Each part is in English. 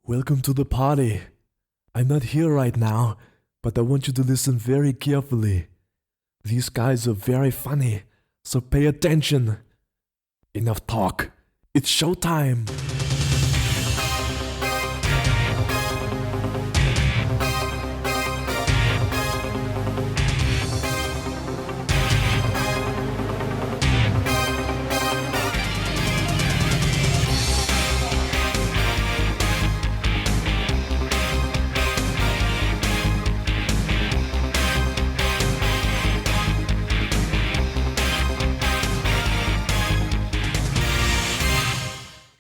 Welcome to the party. I'm not here right now, but I want you to listen very carefully. These guys are very funny, so pay attention. Enough talk. It's showtime.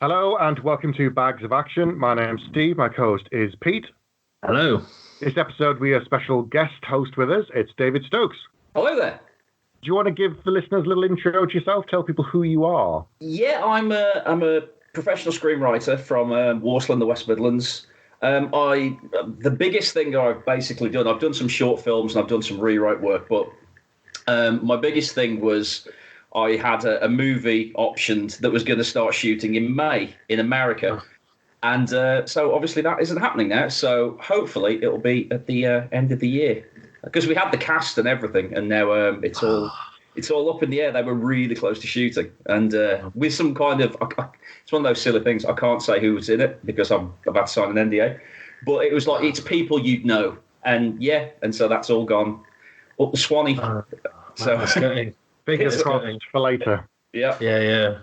Hello and welcome to Bags of Action. My name's Steve. My co-host is Pete. Hello. This episode we have a special guest host with us. It's David Stokes. Hello there. Do you want to give the listeners a little intro to yourself? Tell people who you are. Yeah, I'm a professional screenwriter from Walsall in the West Midlands. The biggest thing I've basically done, I've done some short films and I've done some rewrite work, but my biggest thing was I had a movie optioned that was going to start shooting in May in America. And so obviously that isn't happening now. So hopefully it'll be at the end of the year. Because we had the cast and everything, and now it's all up in the air. They were really close to shooting. And with some kind of... It's one of those silly things. I can't say who was in it because I've had to sign an NDA. But it was like, it's people you'd know. And and so that's all gone up the Swanee. So Fingers crossed for later. Yeah.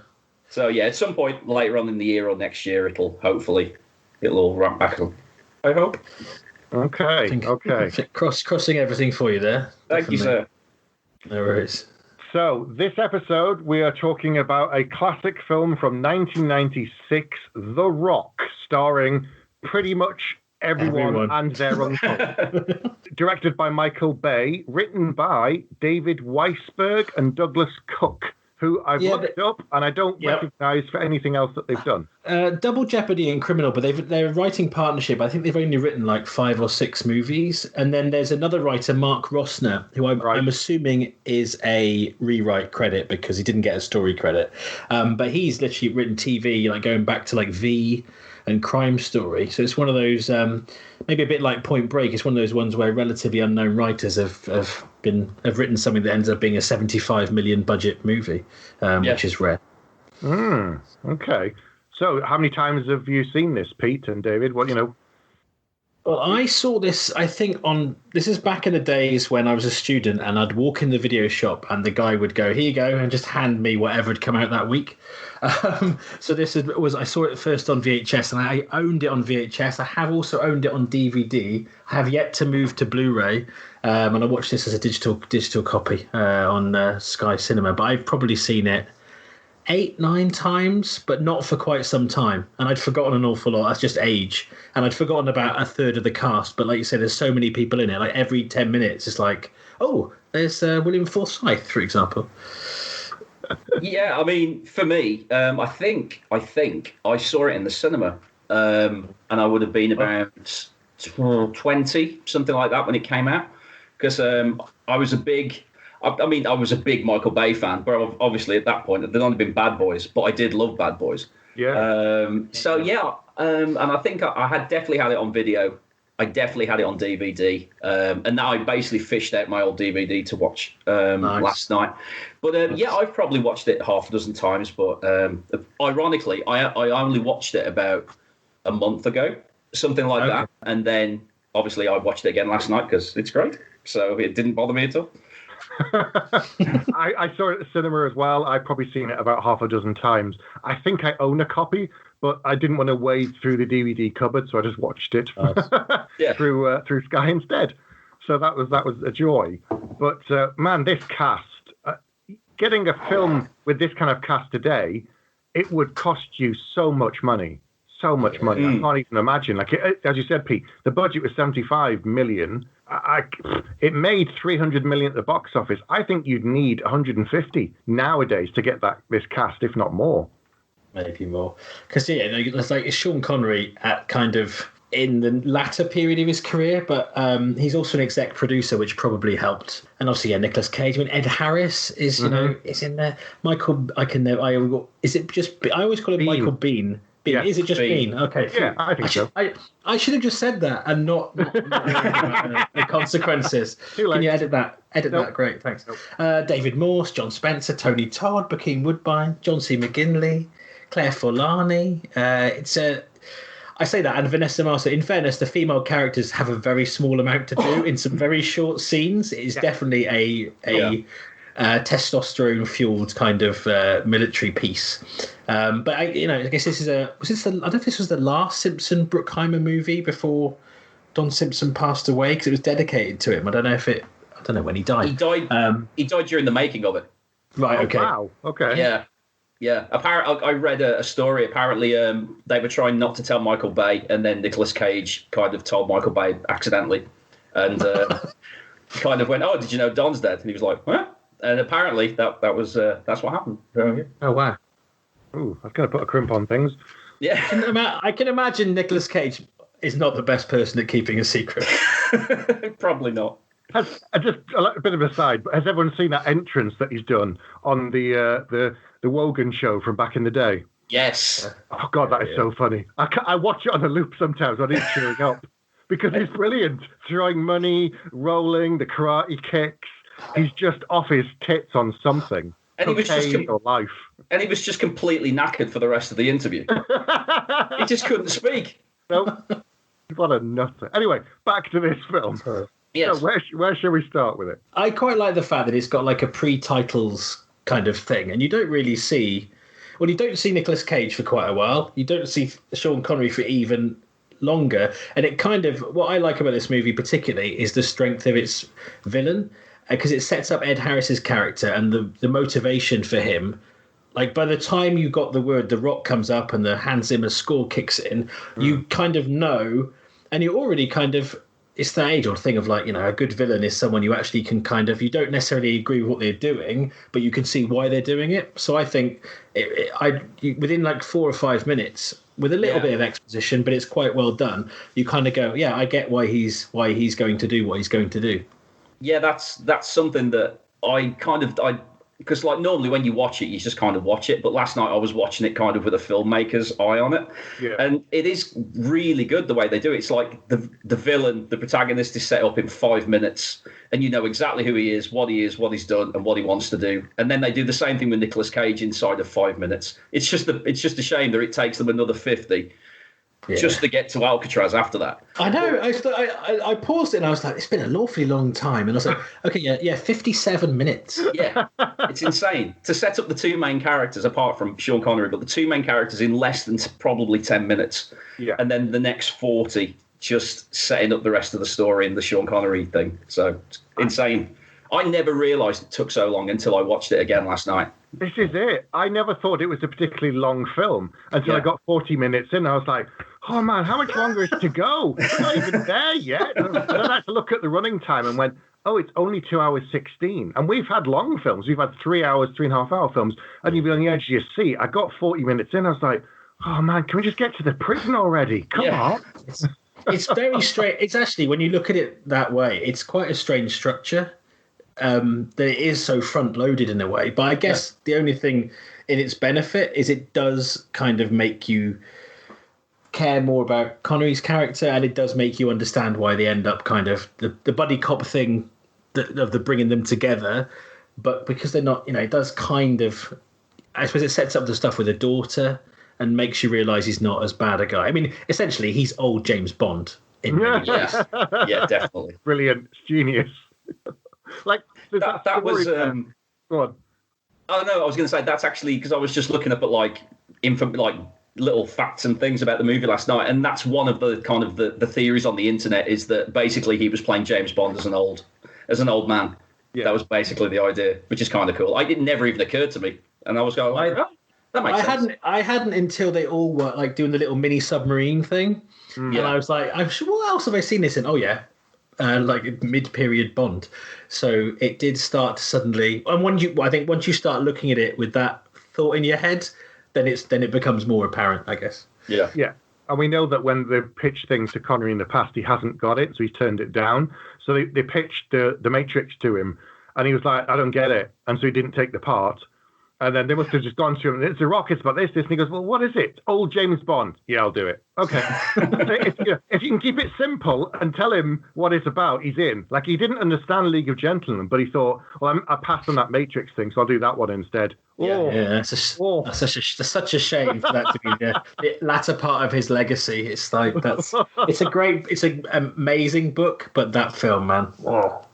So at some point later on in the year or next year, it'll all ramp back up. I hope. Okay. Crossing everything for you there. Thank you, sir. No worries. So this episode we are talking about a classic film from 1996, The Rock, starring pretty much everyone and their uncle. Directed by Michael Bay, written by David Weisberg and Douglas Cook, who I've looked up and I don't recognise for anything else that they've done. Double Jeopardy and Criminal, but they're a writing partnership. I think they've only written like 5 or 6 movies. And then there's another writer, Mark Rossner, who I'm assuming is a rewrite credit because he didn't get a story credit. But he's literally written TV, like going back to like V and Crime Story. So it's one of those, maybe a bit like Point Break. It's one of those ones where relatively unknown writers have written something that ends up being a 75 million budget movie, which is rare. Okay. So how many times have you seen this, Pete and David? Well, I saw this, I think, this is back in the days when I was a student and I'd walk in the video shop and the guy would go, here you go, and just hand me whatever had come out that week. So I saw it first on VHS and I owned it on VHS. I have also owned it on DVD. I have yet to move to Blu-ray. And I watched this as a digital copy on Sky Cinema. But I've probably seen it 8-9 times, but not for quite some time. And I'd forgotten an awful lot. That's just age. And I'd forgotten about a third of the cast. But like you said, there's so many people in it. Like every 10 minutes, it's like, oh, there's William Forsythe, for example. Yeah, I mean, for me, I think I saw it in the cinema, and I would have been about 20, something like that, when it came out. Because I was a big Michael Bay fan, but obviously at that point there'd only been Bad Boys, but I did love Bad Boys. Yeah. And I think I had definitely had it on video. I definitely had it on DVD, and now I basically fished out my old DVD to watch last night. But I've probably watched it half a dozen times. But ironically, I only watched it about a month ago, something like that. And then obviously I watched it again last night because it's great. So it didn't bother me at all. I saw it at the cinema as well. I've probably seen it about half a dozen times. I think I own a copy, but I didn't want to wade through the DVD cupboard, so I just watched it through Sky instead. So that was a joy. But man, this cast, getting a film with this kind of cast today, it would cost you so much money. So much money. I can't even imagine. Like as you said, Pete, the budget was 75 million. It made 300 million at the box office. I think you'd need 150 nowadays to get this cast, if not more. Maybe more. Because it's Sean Connery at kind of in the latter period of his career, but he's also an exec producer, which probably helped. And obviously, Nicolas Cage. I mean, Ed Harris is is in there. Michael, I always call him Michael Biehn. Yes, is it just Bean? Okay. Yeah, I think so. I should have just said that and not worrying about the consequences. Can you edit that? That. Great, thanks. Nope. David Morse, John Spencer, Tony Todd, Bokeem Woodbine, John C. McGinley, Claire Forlani. I say that, and Vanessa Marcel. In fairness, the female characters have a very small amount to do in some very short scenes. It is definitely a testosterone fueled kind of military piece. But I guess this is I don't know if this was the last Simpson Bruckheimer movie before Don Simpson passed away, because it was dedicated to him. I don't know when he died. He died during the making of it. Right. Okay. Wow. Okay. Yeah. Yeah, apparently, I read a story. Apparently, they were trying not to tell Michael Bay, and then Nicolas Cage kind of told Michael Bay accidentally, and kind of went, "Oh, did you know Don's dead?" And he was like, "Huh?" And apparently, that's what happened. Oh wow! Ooh, I was going to put a crimp on things. Yeah, I can imagine Nicolas Cage is not the best person at keeping a secret. Probably not. Just a bit of a side, but has everyone seen that entrance that he's done on the Wogan show from back in the day? Yes. Oh God, that is so funny. I watch it on a loop sometimes when he's cheering up because he's brilliant. Throwing money, rolling, the karate kicks. He's just off his tits on something. And he was just life. And he was just completely knackered for the rest of the interview. He just couldn't speak. Nope. What a nutter. Anyway, back to this film. Yes. So where shall we start with it? I quite like the fact that it's got like a pre-titles kind of thing, and you don't see Nicolas Cage for quite a while. You don't see Sean Connery for even longer, and it kind of, what I like about this movie particularly is the strength of its villain, because it sets up Ed Harris's character and the motivation for him. Like, by the time you got the word The Rock comes up and the Hans Zimmer score kicks in, you kind of know, and you're already kind of, it's that age-old thing of like, a good villain is someone you actually can kind of, you don't necessarily agree with what they're doing, but you can see why they're doing it. So I think within like 4 or 5 minutes, with a little bit of exposition, but it's quite well done, you kind of go, I get why he's going to do what he's going to do. Yeah, that's something that because like normally when you watch it, you just kind of watch it. But last night I was watching it kind of with a filmmaker's eye on it. Yeah. And it is really good the way they do it. It's like the villain, the protagonist is set up in 5 minutes and you know exactly who he is, what he's done and what he wants to do. And then they do the same thing with Nicolas Cage inside of 5 minutes. It's just a shame that it takes them another 50 just to get to Alcatraz after that. I know. I paused it and I was like, it's been an awfully long time. And I was like, okay, 57 minutes. Yeah, it's insane. To set up the two main characters, apart from Sean Connery, but the two main characters in less than probably 10 minutes. Yeah. And then the next 40 just setting up the rest of the story in the Sean Connery thing. So it's insane. I never realised it took so long until I watched it again last night. This is it. I never thought it was a particularly long film until I got 40 minutes in. I was like, oh man, how much longer is to go? We're not even there yet. And then I had to look at the running time and went, oh, it's only 2 hours 16. And we've had long films. We've had 3 hours, 3.5 hour films. And you'd be on the edge of your seat. I got 40 minutes in. I was like, oh man, can we just get to the prison already? Come on. It's very strange. It's actually, when you look at it that way, it's quite a strange structure. That it is so front-loaded in a way. But I guess the only thing in its benefit is it does kind of make you care more about Connery's character, and it does make you understand why they end up kind of the buddy cop thing of the bringing them together. But because they're not, it does kind of, I suppose it sets up the stuff with a daughter and makes you realise he's not as bad a guy. I mean, essentially, he's old James Bond in many ways. Yeah, definitely. Brilliant. It's genius. Like that was go on. Oh no, I was going to say that's actually because I was just looking up at like little facts and things about the movie last night, and that's one of the kind of the theories on the internet is that basically he was playing James Bond as an old man. Yeah. That was basically the idea, which is kind of cool. It never even occurred to me, and I was going, that makes sense. I hadn't until they all were like doing the little mini submarine thing, and I was like, I'm sure, what else have I seen this in? Oh yeah. Like mid-period Bond, so it did start to suddenly. And I think once you start looking at it with that thought in your head, then it becomes more apparent, I guess. Yeah. And we know that when they pitched things to Connery in the past, he hasn't got it, so he's turned it down. So they pitched the Matrix to him, and he was like, "I don't get it," and so he didn't take the part. And then they must have just gone to him, it's a rock, it's about this. And he goes, well, what is it? Old James Bond. Yeah, I'll do it. Okay. If you can keep it simple and tell him what it's about, he's in. Like, he didn't understand League of Gentlemen, but he thought, well, I passed on that Matrix thing, so I'll do that one instead. That's such a shame for that to be the latter part of his legacy. It's like, it's an amazing book, but that film, man. Oh.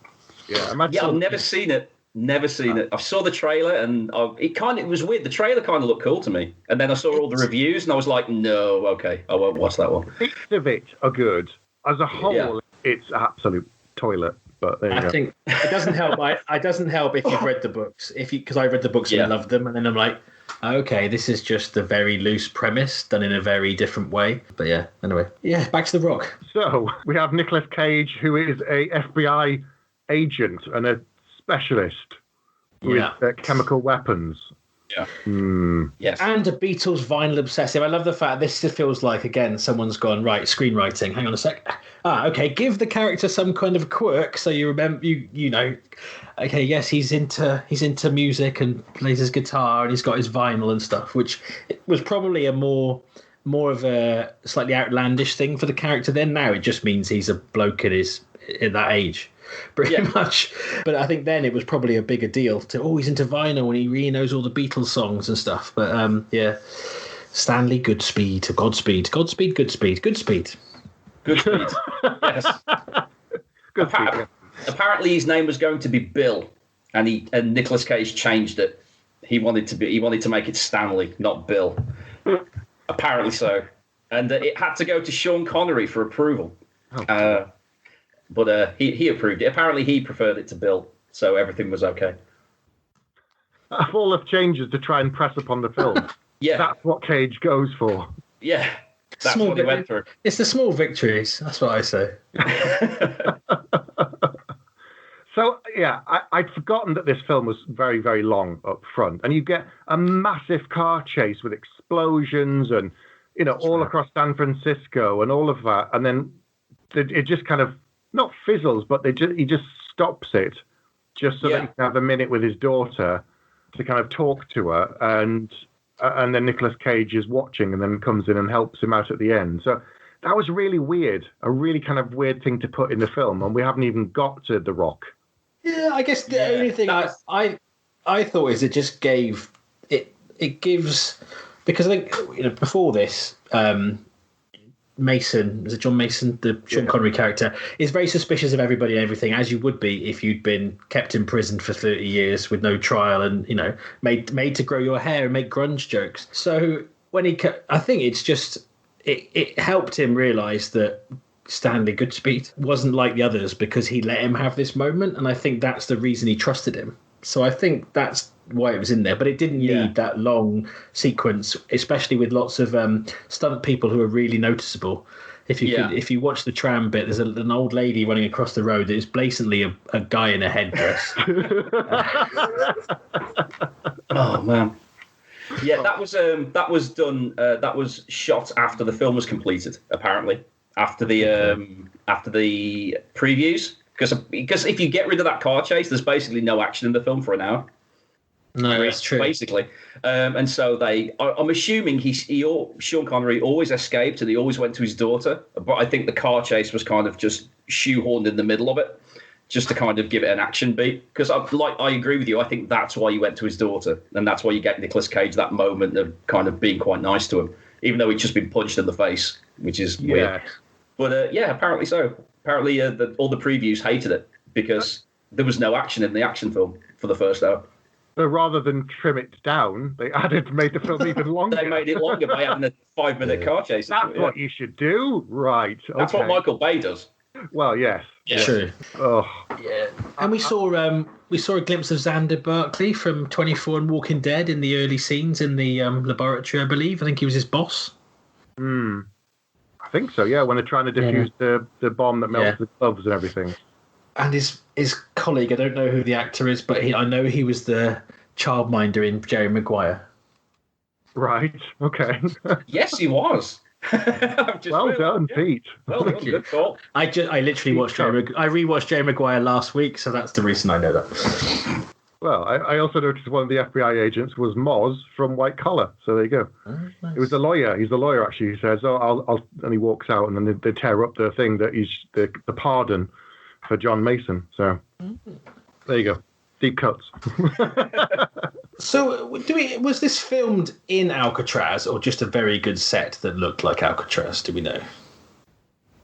Yeah, I've never seen it. Never seen it. I saw the trailer and it was weird. The trailer kind of looked cool to me, and then I saw all the reviews and I was like, no, okay, I won't watch that one. Bits of it are good. As a whole, it's absolute toilet. But there you go. I think it doesn't help. It doesn't help if you've read the books. Because I read the books and loved them, and then I'm like, okay, this is just a very loose premise done in a very different way. But yeah, anyway, back to The Rock. So we have Nicolas Cage, who is a FBI agent and a specialist with chemical weapons. Yeah. Yes. And a Beatles vinyl obsessive. I love the fact this feels like, again, someone's gone, right, screenwriting. Hang on a sec. Okay, give the character some kind of quirk so you remember, you know, okay, yes, he's into music and plays his guitar and he's got his vinyl and stuff, which was probably a more of a slightly outlandish thing for the character then. Now it just means he's a bloke at that age. Pretty much. But I think then it was probably a bigger deal to, he's into vinyl and he really knows all the Beatles songs and stuff. But Stanley Goodspeed, Godspeed. Yes. Goodspeed. Apparently his name was going to be Bill, and Nicolas Cage changed it. He wanted to make it Stanley, not Bill. Apparently so. And it had to go to Sean Connery for approval. But he approved it. Apparently he preferred it to Bill, so everything was okay. Full of changes to try and press upon the film. That's what Cage goes for. Yeah, that's what he went through. It's the small victories. That's what I say. So, I'd forgotten that this film was very, very long up front. And you get a massive car chase with explosions and, all across San Francisco and all of that. And then it just kind of, not fizzles, but he just stops it just so that he can have a minute with his daughter to kind of talk to her. And then Nicolas Cage is watching and then comes in and helps him out at the end. So that was really weird, a really kind of weird thing to put in the film. And we haven't even got to The Rock. Yeah, I guess the only thing I thought is it just gave it gives, because I think before this, Mason, is it John Mason, the Sean Connery character, is very suspicious of everybody and everything, as you would be if you'd been kept in prison for 30 years with no trial and made to grow your hair and make grunge jokes. So when I think it's just it helped him realise that Stanley Goodspeed wasn't like the others because he let him have this moment, and I think that's the reason he trusted him. So I think that's why it was in there, but it didn't need that long sequence, especially with lots of stunt people who are really noticeable. If you watch the tram bit, there's an old lady running across the road that is blatantly a guy in a headdress. Oh man. Yeah, that was done. That was shot after the film was completed. Apparently, after the previews, because if you get rid of that car chase, there's basically no action in the film for an hour. No, that's true. Basically, and so I'm assuming Sean Connery always escaped and he always went to his daughter. But I think the car chase was kind of just shoehorned in the middle of it, just to kind of give it an action beat. Because I agree with you. I think that's why he went to his daughter, and that's why you get Nicolas Cage that moment of kind of being quite nice to him, even though he'd just been punched in the face, which is weird. But apparently so. Apparently, all the previews hated it because there was no action in the action film for the first hour. So rather than trim it down, they made the film even longer. They made it longer by having a 5-minute car chase. That's what you should do, right? Okay. That's what Michael Bay does. Well, yes. Yeah. True. Oh. Yeah. And we saw a glimpse of Xander Berkeley from 24 and Walking Dead in the early scenes in the laboratory, I believe. I think he was his boss. I think so, yeah, when they're trying to defuse the bomb that melts the gloves and everything. And his colleague, I don't know who the actor is, but I know he was the childminder in Jerry Maguire. Right, okay. Yes, he was. Well done, Pete. Well done, good call. I literally watched I rewatched Jerry Maguire last week, so that's the reason I know that. Well, I also noticed one of the FBI agents was Moz from White Collar. So there you go. Oh, nice. It was the lawyer. He's the lawyer, actually. He says, I'll, and he walks out, and then they tear up the thing that he's the pardon for John Mason. So there you go. Deep cuts. So, was this filmed in Alcatraz or just a very good set that looked like Alcatraz? Do we know?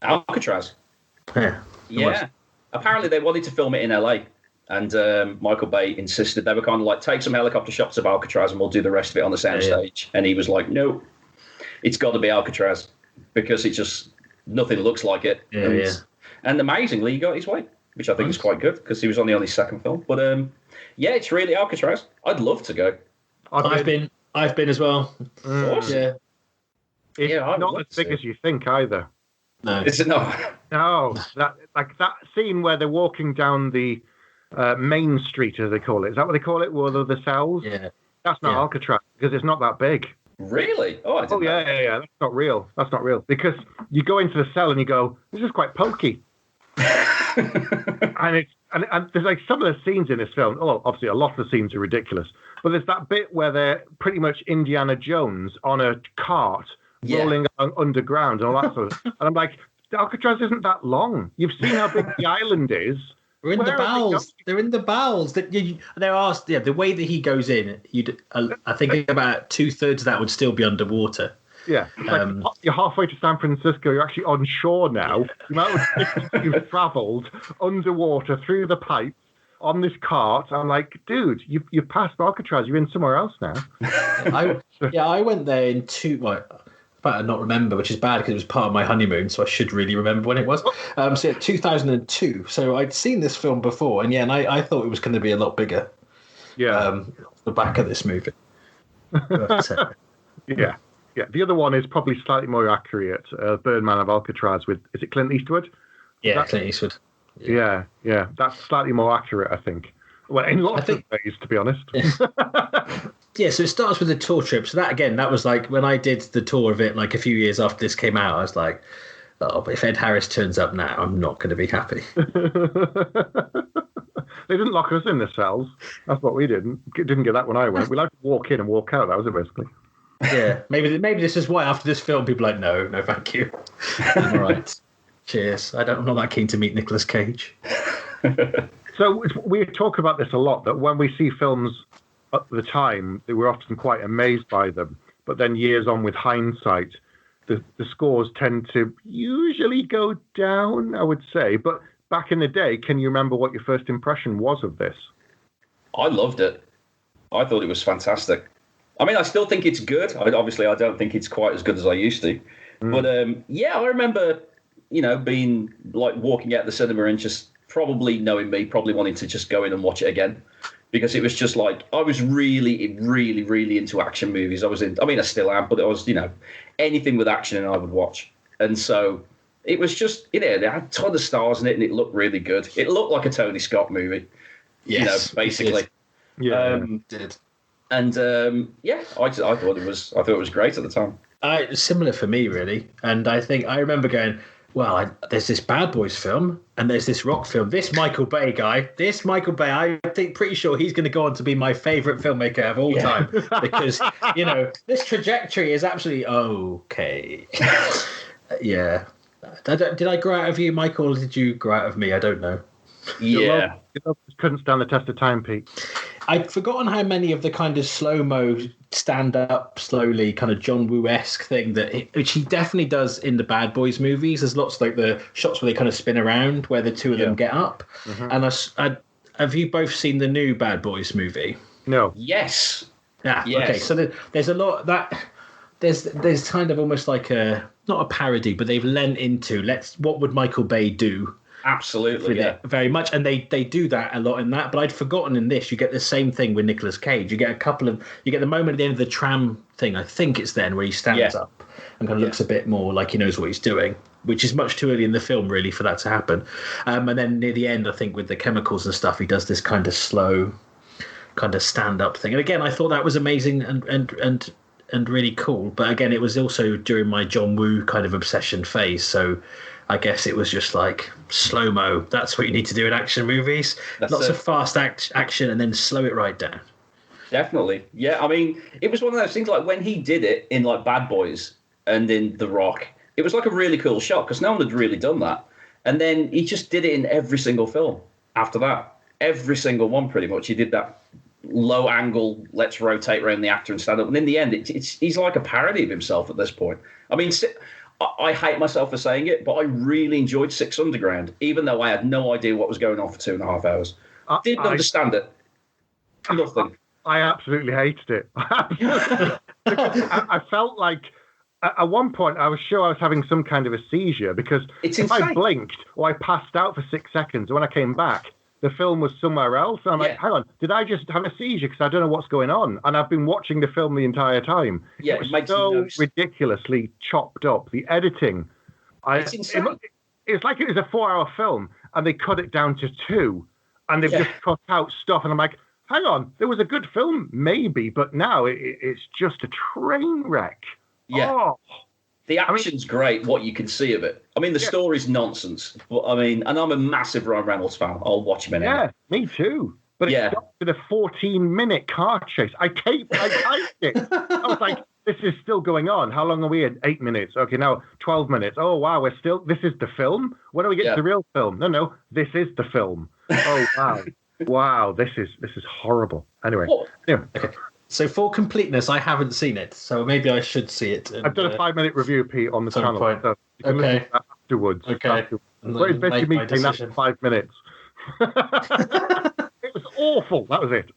Alcatraz. Yeah. Apparently, they wanted to film it in LA, and Michael Bay insisted they were kind of like, take some helicopter shots of Alcatraz, and we'll do the rest of it on the soundstage. And he was like, no, it's got to be Alcatraz because it just nothing looks like it. And amazingly, he got his way, which I think is quite good because he was only on his second film. But it's really Alcatraz. I'd love to go. I've been as well. Awesome. It's not as big as you think either. No, is it not? No, that scene where they're walking down the main street, as they call it. Is that what they call it? Where the cells? Yeah. That's not Alcatraz because it's not that big. Really? Oh, I didn't know. Yeah. That's not real. Because you go into the cell and you go, this is quite pokey. and there's like some of the scenes in this film. Oh, obviously a lot of the scenes are ridiculous, but there's that bit where they're pretty much Indiana Jones on a cart rolling underground and all that sort of. And I'm like, Alcatraz isn't that long. You've seen how big the island is. We're in the bowels. They're in the bowels. There are the way that he goes in. I think about 2/3 of that would still be underwater. Yeah, you're halfway to San Francisco. You're actually on shore now. The amount of distance you've travelled underwater through the pipes on this cart. I'm like, dude, you've passed Alcatraz. You're in somewhere else now. I went there in I not remember, which is bad because it was part of my honeymoon, so I should really remember when it was. 2002. So I'd seen this film before, and I thought it was going to be a lot bigger. Yeah. The back of this movie. But, yeah. The other one is probably slightly more accurate. Birdman of Alcatraz with, is it Clint Eastwood? Yeah, Clint Eastwood. Yeah. That's slightly more accurate, I think. Well, in lots of ways, to be honest. Yeah, so it starts with a tour trip. So that was like when I did the tour of it, like a few years after this came out, I was like, oh, but if Ed Harris turns up now, I'm not going to be happy. They didn't lock us in the cells. That's what we didn't. Didn't get that when I went. We like to walk in and walk out. That was it, basically. Yeah, maybe this is why after this film people are like, no, thank you. All right, cheers. I'm not that keen to meet Nicolas Cage. So we talk about this a lot, that when we see films at the time, we're often quite amazed by them. But then years on with hindsight, the scores tend to usually go down, I would say. But back in the day, can you remember what your first impression was of this? I loved it. I thought it was fantastic. I mean, I still think it's good. Obviously, I don't think it's quite as good as I used to. But I remember, being like walking out the cinema and just probably wanting to just go in and watch it again. Because it was just like, I was really, really, really into action movies. I still am, but I was, anything with action and I would watch. And so it was just, they had a ton of stars in it and it looked really good. It looked like a Tony Scott movie. Yes, basically. It did. And I thought it was great at the time. Similar for me, really. And I remember going, well, there's this Bad Boys film and there's this rock film. This Michael Bay, I think pretty sure he's going to go on to be my favourite filmmaker of all time because, this trajectory is absolutely okay. Yeah. Did I grow out of you, Michael, or did you grow out of me? I don't know. Yeah. You couldn't stand the test of time, Pete. I'd forgotten how many of the kind of slow-mo, stand-up, slowly, kind of John Woo-esque thing which he definitely does in the Bad Boys movies. There's lots of like the shots where they kind of spin around, where the two of them get up. Mm-hmm. And have you both seen the new Bad Boys movie? No. Yes. Yeah. Yes. Okay. So there's a lot that there's kind of almost like not a parody, but they've lent into what would Michael Bay do? Absolutely, very much, and they do that a lot in that. But I'd forgotten in this, you get the same thing with Nicolas Cage. You get the moment at the end of the tram thing. I think it's then where he stands up and kind of looks a bit more like he knows what he's doing, which is much too early in the film, really, for that to happen. And then near the end, I think with the chemicals and stuff, he does this kind of slow, kind of stand-up thing. And again, I thought that was amazing and really cool. But again, it was also during my John Woo kind of obsession phase, so I guess it was just like slow-mo. That's what you need to do in action movies. Lots of fast action and then slow it right down. Definitely. Yeah, I mean, it was one of those things like when he did it in like Bad Boys and in The Rock, it was like a really cool shot because no one had really done that. And then he just did it in every single film after that. Every single one, pretty much. He did that low angle, let's rotate around the actor and stand up. And in the end, he's like a parody of himself at this point. I mean, I hate myself for saying it, but I really enjoyed Six Underground, even though I had no idea what was going on for 2.5 hours. Didn't understand it. Nothing. I absolutely hated it. I felt like at one point I was sure I was having some kind of a seizure because if I blinked or I passed out for 6 seconds, when I came back, the film was somewhere else. And I'm like, hang on, did I just have a seizure because I don't know what's going on? And I've been watching the film the entire time. Yeah, it was so ridiculously chopped up. The editing. It's insane. It's like it was a 4-hour film and they cut it down to 2 and they've just cut out stuff. And I'm like, hang on, there was a good film, maybe, but now it's just a train wreck. Yeah. Oh. The action's great, what you can see of it. I mean, the story's nonsense. But I mean, and I'm a massive Ryan Reynolds fan. I'll watch him anyway. Yeah, me too. But it stopped at a 14-minute car chase. I typed it. I was like, this is still going on. How long are we at? 8 minutes. Okay, now 12 minutes. Oh, wow, this is the film? When do we get to the real film? No, this is the film. Oh, wow. Wow, this is horrible. Anyway. Okay. So for completeness, I haven't seen it, so maybe I should see it. I've done a 5-minute review, Pete, on the channel. So you can listen to that afterwards. Okay. But it's basically me doing that for 5 minutes. It was awful. That was it.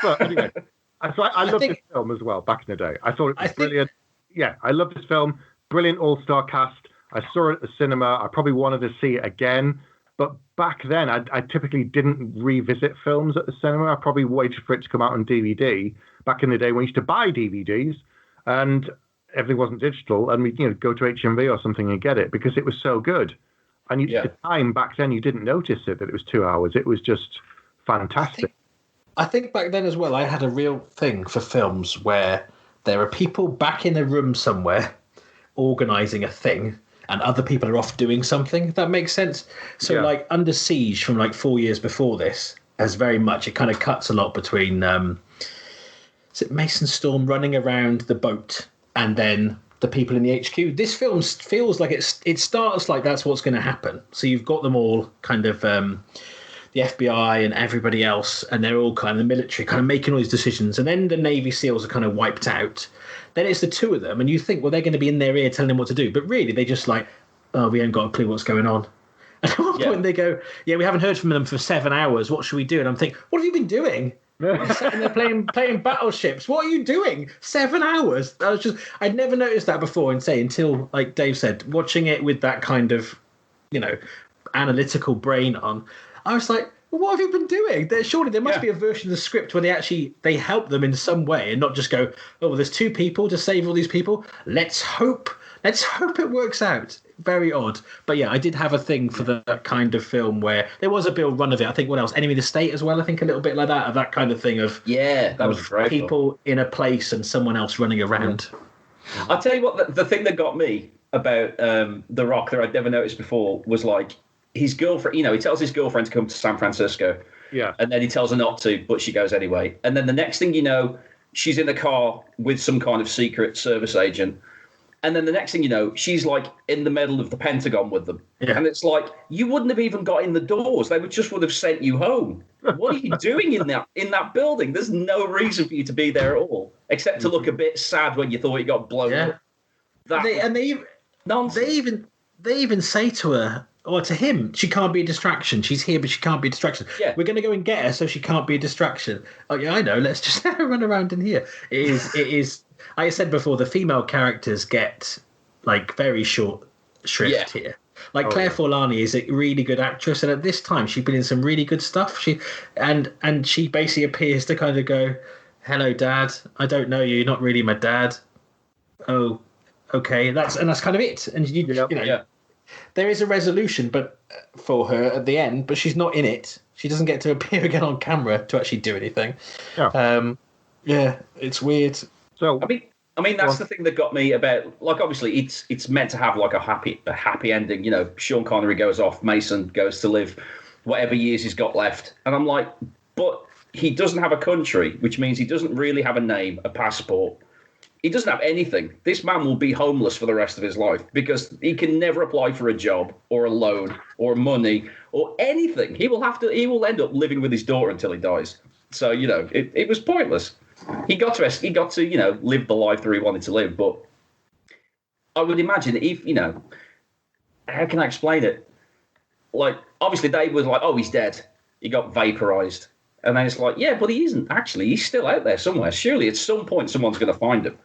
But anyway, I loved this film as well back in the day. I thought it was brilliant. Yeah, I love this film. Brilliant all-star cast. I saw it at the cinema. I probably wanted to see it again. But back then, I typically didn't revisit films at the cinema. I probably waited for it to come out on DVD. Back in the day, we used to buy DVDs, and everything wasn't digital, and we'd go to HMV or something and get it because it was so good. And the time back then, you didn't notice that it was 2 hours. It was just fantastic. I think back then as well, I had a real thing for films where there are people back in a room somewhere organising a thing, and other people are off doing something, if that makes sense. So like Under Siege from like 4 years before this has very much, it kind of cuts a lot between, is it Mason Storm running around the boat and then the people in the HQ? This film feels like it starts like that's what's going to happen. So you've got them all kind of, the FBI and everybody else, and they're all kind of the military, kind of making all these decisions. And then the Navy SEALs are kind of wiped out. Then it's the two of them, and you think, well, they're going to be in their ear telling them what to do. But really, they just like, oh, we haven't got a clue what's going on. And at one point they go, yeah, we haven't heard from them for 7 hours. What should we do? And I'm thinking, what have you been doing? You're sitting there playing battleships. What are you doing? 7 hours? I'd never noticed that before. Until, like Dave said, watching it with that kind of, analytical brain on, I was like, well, what have you been doing? Surely there must be a version of the script where they help them in some way and not just go, oh, well, there's 2 people to save all these people. Let's hope it works out. Very odd. But yeah, I did have a thing for that kind of film where there was a Bill run of it. I think what else? Enemy of the State as well. I think a little bit like that, of that kind of thing of that was great. People in a place and someone else running around. I'll tell you what, the thing that got me about The Rock that I'd never noticed before was like his girlfriend. He tells his girlfriend to come to San Francisco. Yeah. And then he tells her not to, but she goes anyway. And then the next thing you know, she's in the car with some kind of secret service agent. And then the next thing you know, she's like in the middle of the Pentagon with them. Yeah. And it's like, you wouldn't have even got in the doors. They would have sent you home. What are you doing in that building? There's no reason for you to be there at all, except to look a bit sad when you thought you got blown up. They even say to her, or to him, she can't be a distraction. She's here, but she can't be a distraction. Yeah. We're going to go and get her so she can't be a distraction. Oh, yeah, I know. Let's just run around in here. It is. Like I said before, the female characters get like very short shrift here. Like Claire Forlani is a really good actress, and at this time she's been in some really good stuff. She basically appears to kind of go, "Hello, Dad. I don't know you. You're not really my dad." Oh, okay. That's kind of it. And you know, there is a resolution, but for her at the end, but she's not in it. She doesn't get to appear again on camera to actually do anything. Yeah, it's weird. So I mean, that's the thing that got me about, like, obviously it's meant to have like a happy ending. You know, Sean Connery goes off, Mason goes to live whatever years he's got left, and I'm like, but he doesn't have a country, which means he doesn't really have a name, a passport. He doesn't have anything. This man will be homeless for the rest of his life because he can never apply for a job or a loan or money or anything. He will end up living with his daughter until he dies. So, you know, it was pointless. He got to, you know, live the life that he wanted to live. But I would imagine if, you know, how can I explain it? Like, obviously they was like, oh, he's dead. He got vaporized. And then it's like, yeah, but he isn't actually. He's still out there somewhere. Surely at some point someone's going to find him.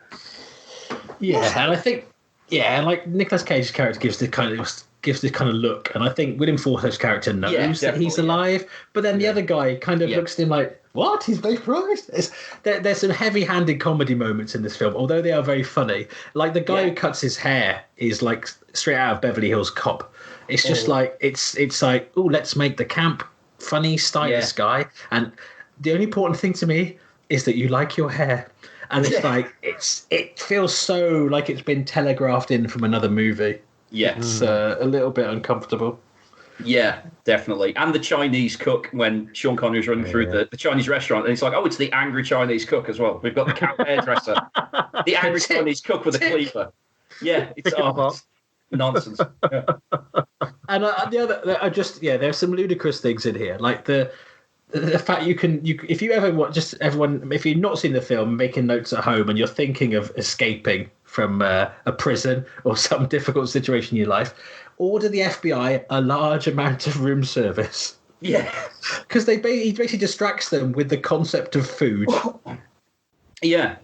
Yeah, and I think, like Nicolas Cage's character gives this kind of look, and I think William Forsythe's character knows that he's alive, but then the other guy kind of looks at him like, what? He's vaporized? There's some heavy-handed comedy moments in this film, although they are very funny. Like the guy who cuts his hair is like straight out of Beverly Hills Cop. It's just like it's like, oh, let's make the camp funny, stylish guy, and the only important thing to me is that you like your hair. And it's like it feels so like it's been telegraphed in from another movie. Yeah, it's a little bit uncomfortable. Yeah, definitely. And the Chinese cook, when Sean Connery's running through the Chinese restaurant, and it's like, oh, it's the angry Chinese cook as well. We've got the cat hairdresser, the angry Chinese cook with a cleaver. Yeah, it's nonsense. Yeah. And the other, there's some ludicrous things in here, like the fact you if you ever watch, just everyone, if you've not seen the film, making notes at home, and you're thinking of escaping from a prison or some difficult situation in your life, order the FBI a large amount of room service. Yeah, because he basically distracts them with the concept of food. Yeah.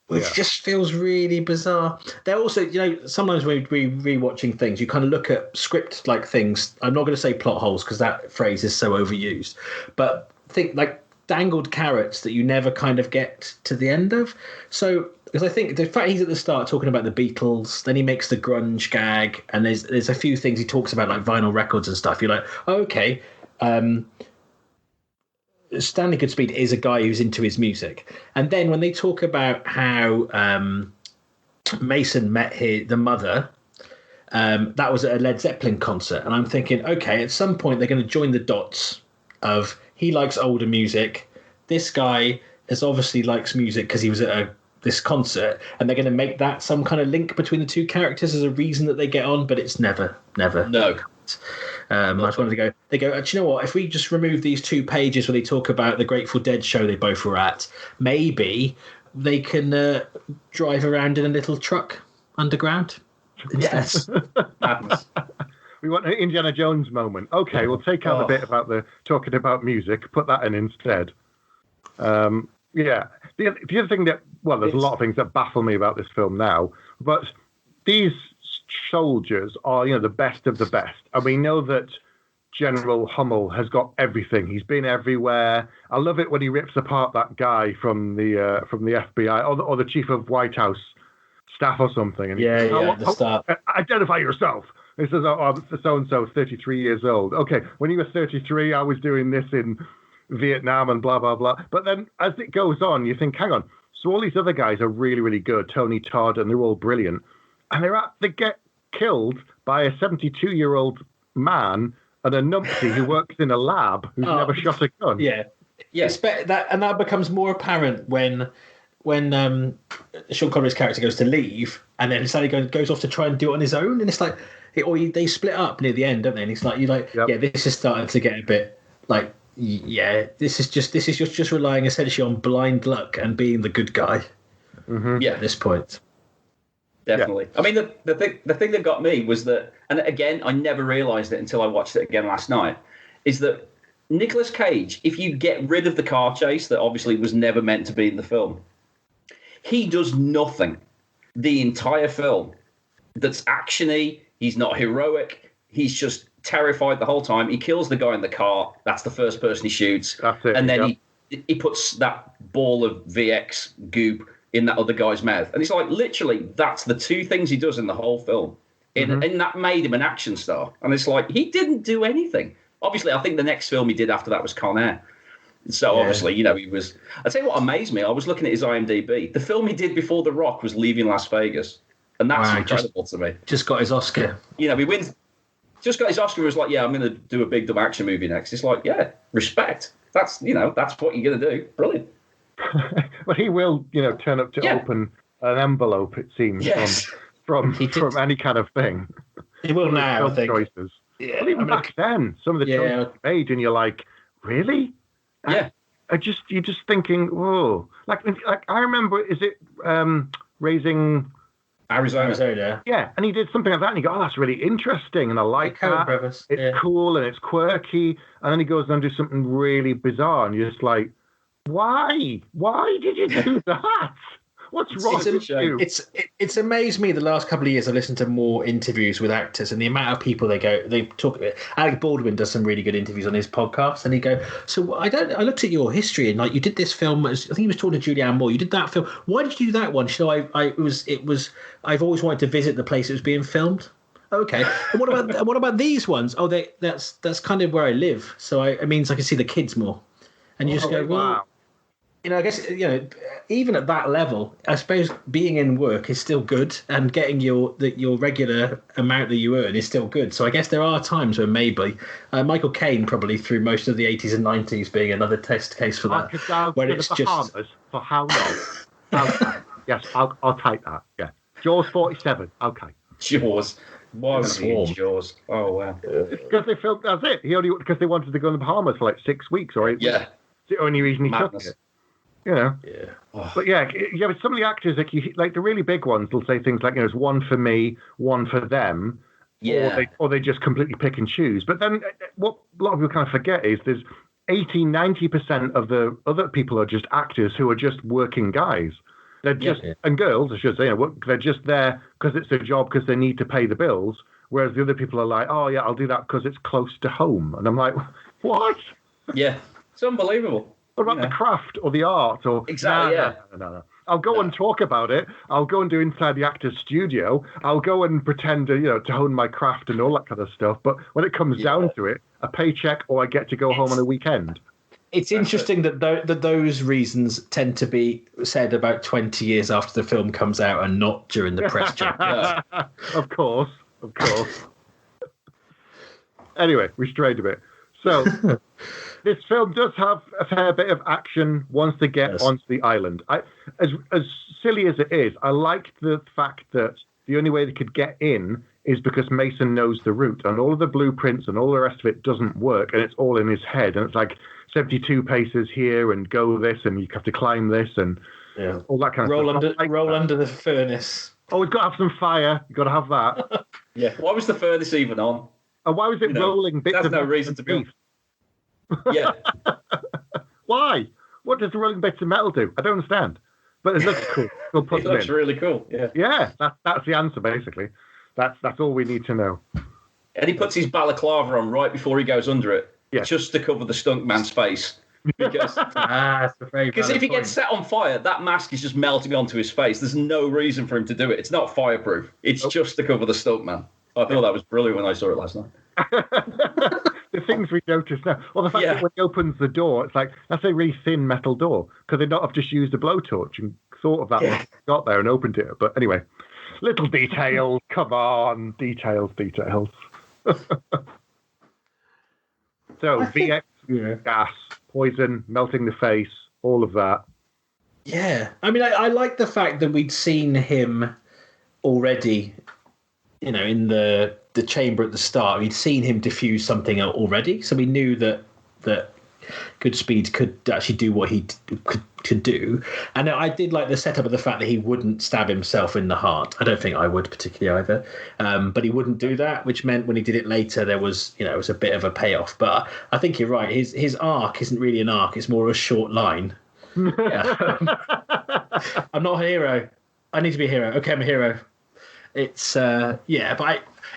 Which just feels really bizarre. They're also, you know, sometimes when we rewatching things, you kind of look at script like things. I'm not going to say plot holes because that phrase is so overused, but think like dangled carrots that you never kind of get to the end of. So, because I think the fact he's at the start talking about the Beatles, then he makes the grunge gag, and there's a few things he talks about like vinyl records and stuff. You're like, oh, okay. Stanley Goodspeed is a guy who's into his music. And then when they talk about how Mason met the mother, that was at a Led Zeppelin concert. And I'm thinking, okay, at some point they're going to join the dots of he likes older music. This guy obviously likes music because he was at this concert, and they're going to make that some kind of link between the two characters as a reason that they get on, but it's never. No. I just wanted to go. They go, do you know what? If we just remove these 2 pages where they talk about the Grateful Dead show they both were at, maybe they can drive around in a little truck underground. Yes. We want an Indiana Jones moment. Okay, we'll take out the bit about the talking about music, put that in instead. The other thing that, well, there's a lot of things that baffle me about this film now, but these soldiers are, you know, the best of the best. And we know that General Hummel has got everything. He's been everywhere. I love it when he rips apart that guy from the FBI or the chief of White House staff or something. And the start. Identify yourself. He says, oh, so-and-so, 33 years old. Okay, when you were 33, I was doing this in Vietnam and blah, blah, blah. But then as it goes on, you think, hang on. So all these other guys are really, really good. Tony Todd, and they're all brilliant. And they get killed by a 72-year-old man and a numpty who works in a lab who's never shot a gun. Yeah. That becomes more apparent when Sean Connery's character goes to leave, and then suddenly goes off to try and do it on his own, and it's like, they split up near the end, don't they? And it's like, this is starting to get a bit like, this is just relying essentially on blind luck and being the good guy. Mm-hmm. At this point. Definitely. I mean, the thing that got me was that, and again, I never realised it until I watched it again last night, is that Nicolas Cage, if you get rid of the car chase that obviously was never meant to be in the film, he does nothing the entire film that's actiony. He's not heroic. He's just terrified the whole time. He kills the guy in the car. That's the first person he shoots. That's it. And then he puts that ball of VX goop in that other guy's mouth. And it's like, literally, that's the 2 things he does in the whole film. And that made him an action star. And it's like, he didn't do anything. Obviously, I think the next film he did after that was Con Air. So obviously, he was. I'll tell you what amazed me. I was looking at his IMDb. The film he did before The Rock was Leaving Las Vegas, and that's incredible to me. Just got his Oscar. He wins. Just got his Oscar. Was like, I'm going to do a big dumb action movie next. It's like, respect. That's that's what you're going to do. Brilliant. But he will, turn up to open an envelope. It seems from any kind of thing. He will now. I think. Choices. Yeah. Well, even back then, some of the choices he made, and you're like, really? Yeah. You're just thinking, whoa. Like I remember, is it Raising Arizona? Yeah, and he did something like that, and you go, that's really interesting, and I like that. Brothers. It's cool and it's quirky, and then he goes and does something really bizarre, and you're just like, why? Why did you do that? What's wrong with you? It's amazed me the last couple of years I've listened to more interviews with actors and the amount of people they talk about. Alec Baldwin does some really good interviews on his podcast, and he go, so I looked at your history, and like you did this film, I think he was talking to Julianne Moore, you did that film, why did you do that one? So I've always wanted to visit the place it was being filmed. Okay. And what about these ones? Oh, that's kind of where I live, so it means I can see the kids more. And you just go, well, wow. I guess, even at that level, I suppose being in work is still good, and getting your regular amount that you earn is still good. So I guess there are times when maybe Michael Caine probably through most of the 80s and 90s being another test case for that. Where it's just for how long? Okay. Yes, I'll take that. Yeah, Jaws 47. Okay. Jaws. Jaws. Oh wow. Because they filmed. That's it. Because they wanted to go in the Bahamas for like 6 weeks or 8 weeks. Yeah. It's the only reason he took it. Yeah. Oh. But but some of the actors, like the really big ones, will say things like, it's one for me, one for them. Yeah. Or they just completely pick and choose. But then what a lot of people kind of forget is there's 80-90% of the other people are just actors who are just working guys. They're just, and girls, I should say, they're just there because it's their job, because they need to pay the bills. Whereas the other people are like, oh yeah, I'll do that because it's close to home. And I'm like, what? Yeah. It's unbelievable. What about the craft or the art? Or exactly, no. I'll go and talk about it. I'll go and do inside the actor's studio. I'll go and pretend to hone my craft and all that kind of stuff. But when it comes down to it, a paycheck or I get to go home on a weekend. It's interesting that those reasons tend to be said about 20 years after the film comes out and not during the press check. Of course. Anyway, we strayed a bit. So... This film does have a fair bit of action once they get onto the island. As silly as it is, I liked the fact that the only way they could get in is because Mason knows the route, and all of the blueprints and all the rest of it doesn't work, and it's all in his head. And it's like 72 paces here, and go this, and you have to climb this, and all that kind of stuff. Roll under the furnace. Oh, we've got to have some fire. You've got to have that. Yeah. Why was the furnace even on? And why was it rolling bits of no reason to be. Yeah. Why? What does the rolling bits of metal do? I don't understand. But it looks cool. We'll put it looks really cool. Yeah. Yeah, that's the answer basically. That's all we need to know. And he puts his balaclava on right before he goes under it, just to cover the stuntman's face. Because if he gets set on fire, that mask is just melting onto his face. There's no reason for him to do it. It's not fireproof. It's just to cover the stuntman. I thought that was brilliant when I saw it last night. The things we notice now. Or the fact that when he opens the door, it's like, that's a really thin metal door. Because they'd not have just used a blowtorch and thought of that when they got there and opened it. But anyway, little details. Come on. Details. So, VX, gas, poison, melting the face, all of that. Yeah. I mean, I like the fact that we'd seen him already, in the chamber at the start. We'd seen him diffuse something already, so we knew that Goodspeed could actually do what he could do. And I did like the setup of the fact that he wouldn't stab himself in the heart. I don't think I would particularly either, but he wouldn't do that, which meant when he did it later, there was it was a bit of a payoff. But I think you're right. His arc isn't really an arc; it's more a short line. I'm not a hero. I need to be a hero. Okay, I'm a hero. It's but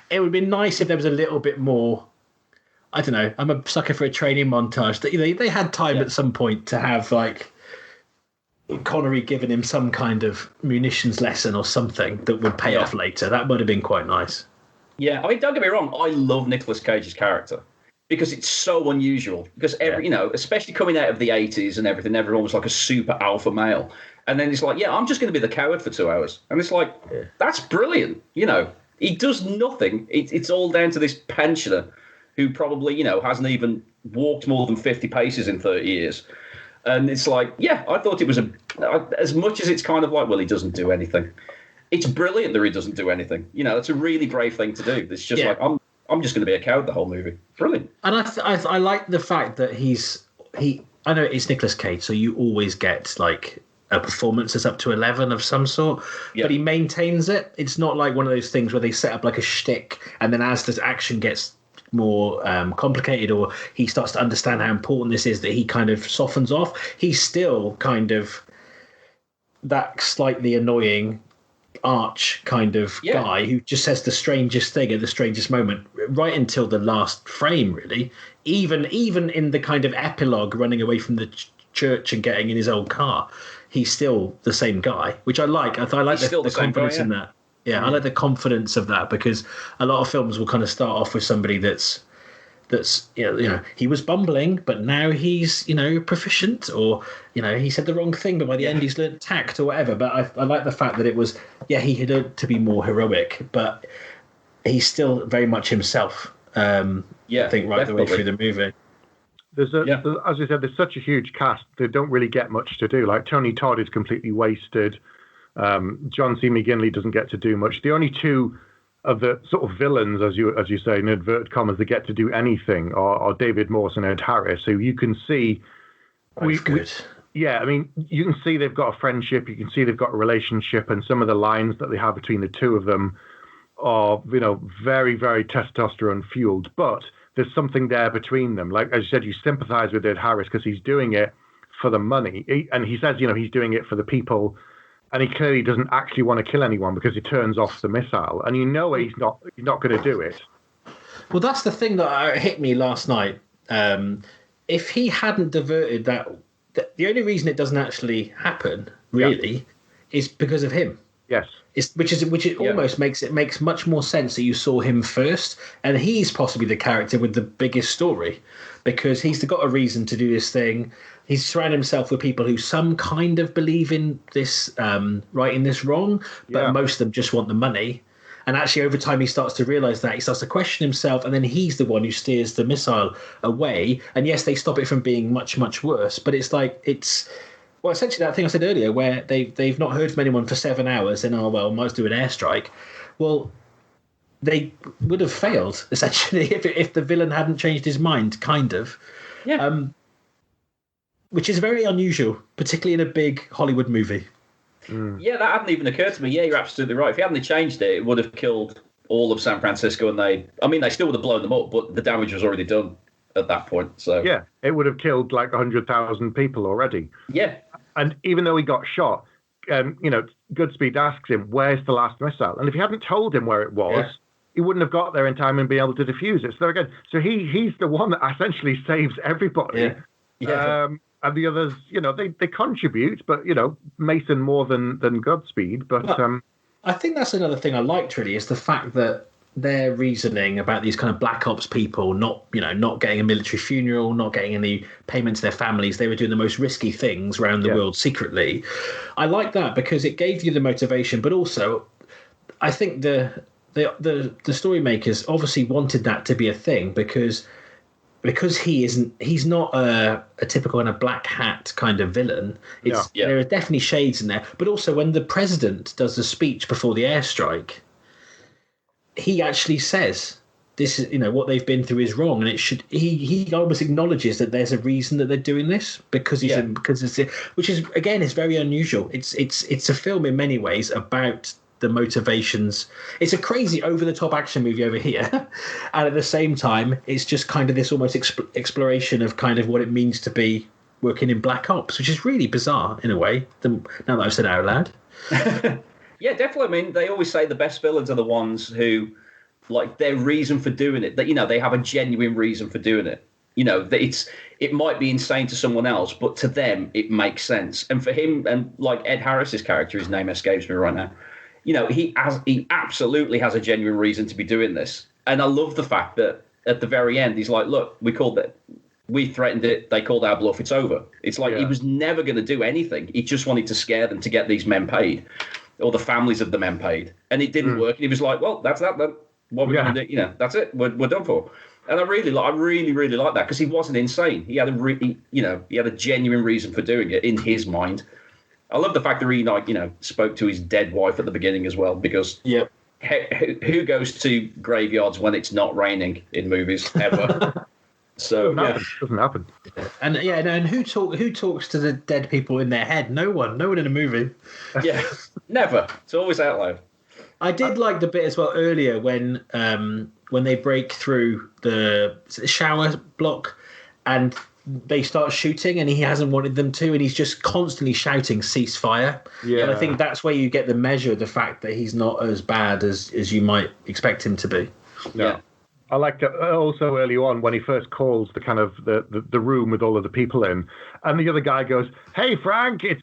it would be nice if there was a little bit more. I don't know. I'm a sucker for a training montage. They had time at some point to have like Connery giving him some kind of munitions lesson or something that would pay off later. That would have been quite nice. Yeah, I mean, don't get me wrong. I love Nicolas Cage's character. because it's so unusual. Because especially coming out of the 80s and everything, everyone was like a super alpha male, and then it's like, I'm just going to be the coward for 2 hours, and it's like, that's brilliant. He does nothing. It's all down to this pensioner who probably hasn't even walked more than 50 paces in 30 years. And it's like, I thought it was as much as it's kind of like, well, he doesn't do anything. It's brilliant that he doesn't do anything. It's a really brave thing to do. It's just like, I'm just going to be a coward the whole movie. Brilliant. And I like the fact that I know it's Nicolas Cage, so you always get like a performance that's up to 11 of some sort, but he maintains it. It's not like one of those things where they set up like a shtick, and then as the action gets more complicated, or he starts to understand how important this is, that he kind of softens off. He's still kind of that slightly annoying arch kind of guy who just says the strangest thing at the strangest moment, right until the last frame, really. Even in the kind of epilogue, running away from the church and getting in his old car, he's still the same guy, which I like. I like the confidence in that. Yeah, I like the confidence of that, because a lot of films will kind of start off with somebody that's he was bumbling, but now he's proficient, or he said the wrong thing, but by the end he's learned tact or whatever. But I like the fact that it was he had learned to be more heroic, but he's still very much himself. I think right the way through the movie. There's as you said, there's such a huge cast. They don't really get much to do. Like Tony Todd is completely wasted. John C. McGinley doesn't get to do much. The only two of the sort of villains, as you say, in inverted commas, that get to do anything are David Morse and Ed Harris, who you can see. I mean, you can see they've got a friendship. You can see they've got a relationship, and some of the lines that they have between the two of them are, very, very testosterone fueled. But there's something there between them. Like as you said, you sympathise with Ed Harris because he's doing it for the money, and he says, he's doing it for the people. And he clearly doesn't actually want to kill anyone because he turns off the missile, and he's not going to do it. Well, that's the thing that hit me last night. If he hadn't diverted that, the only reason it doesn't actually happen really is because of him. Yes, which almost makes much more sense that you saw him first, and he's possibly the character with the biggest story, because he's got a reason to do this thing. He's surrounded himself with people who some kind of believe in this, righting this wrong, but most of them just want the money. And actually, over time, he starts to realise that. He starts to question himself, and then he's the one who steers the missile away. And yes, they stop it from being much, much worse. But it's essentially that thing I said earlier, where they've not heard from anyone for 7 hours, and might do an airstrike. Well, they would have failed, essentially, if the villain hadn't changed his mind, kind of. Yeah. Which is very unusual, particularly in a big Hollywood movie. Yeah, that hadn't even occurred to me. Yeah, you're absolutely right. If he hadn't changed it, it would have killed all of San Francisco, and they still would have blown them up, but the damage was already done at that point. So yeah, it would have killed like 100,000 people already. Yeah. And even though he got shot, Goodspeed asks him, where's the last missile? And if he hadn't told him where it was, he wouldn't have got there in time and be able to defuse it. So he's the one that essentially saves everybody. Yeah. And the others, they contribute, but, Mason more than Goodspeed. But I think that's another thing I liked, really, is the fact that their reasoning about these kind of black ops people not getting a military funeral, not getting any payment to their families. They were doing the most risky things around the world secretly. I like that because it gave you the motivation, but also I think the story makers obviously wanted that to be a thing because he's not a typical kind of black hat kind of villain. There are definitely shades in there. But also when the president does the speech before the airstrike, he actually says this is what they've been through is wrong, and it should. He almost acknowledges that there's a reason that they're doing this because which is again is very unusual. It's a film in many ways about the motivations. It's a crazy over-the-top action movie over here, and at the same time it's just kind of this almost exploration of kind of what it means to be working in black ops, which is really bizarre in a way, now that I've said it out loud. Yeah, definitely. I mean, they always say the best villains are the ones who, like, their reason for doing it, that they have a genuine reason for doing it. That it might be insane to someone else, but to them it makes sense. And for him, and like Ed Harris's character, his name escapes me right now, he absolutely has a genuine reason to be doing this. And I love the fact that at the very end, he's like, look, we threatened it. They called our bluff. It's over. It's like he was never going to do anything. He just wanted to scare them to get these men paid, or the families of the men paid. And it didn't work. And he was like, well, that's that then. What we're going to do, you know, that's it. We're done for. And I really like that because he wasn't insane. He had he had a genuine reason for doing it in his mind. I love the fact that he spoke to his dead wife at the beginning as well, because who goes to graveyards when it's not raining in movies ever? So doesn't happen. And who talks to the dead people in their head? No one in a movie. Yeah, never. It's always out loud. I did like the bit as well earlier when they break through the shower block and they start shooting, and he hasn't wanted them to, and he's just constantly shouting ceasefire. Yeah. And I think that's where you get the measure of the fact that he's not as bad as you might expect him to be. Yeah. I liked it also early on when he first calls the kind of the room with all of the people in, and the other guy goes, "Hey Frank, it's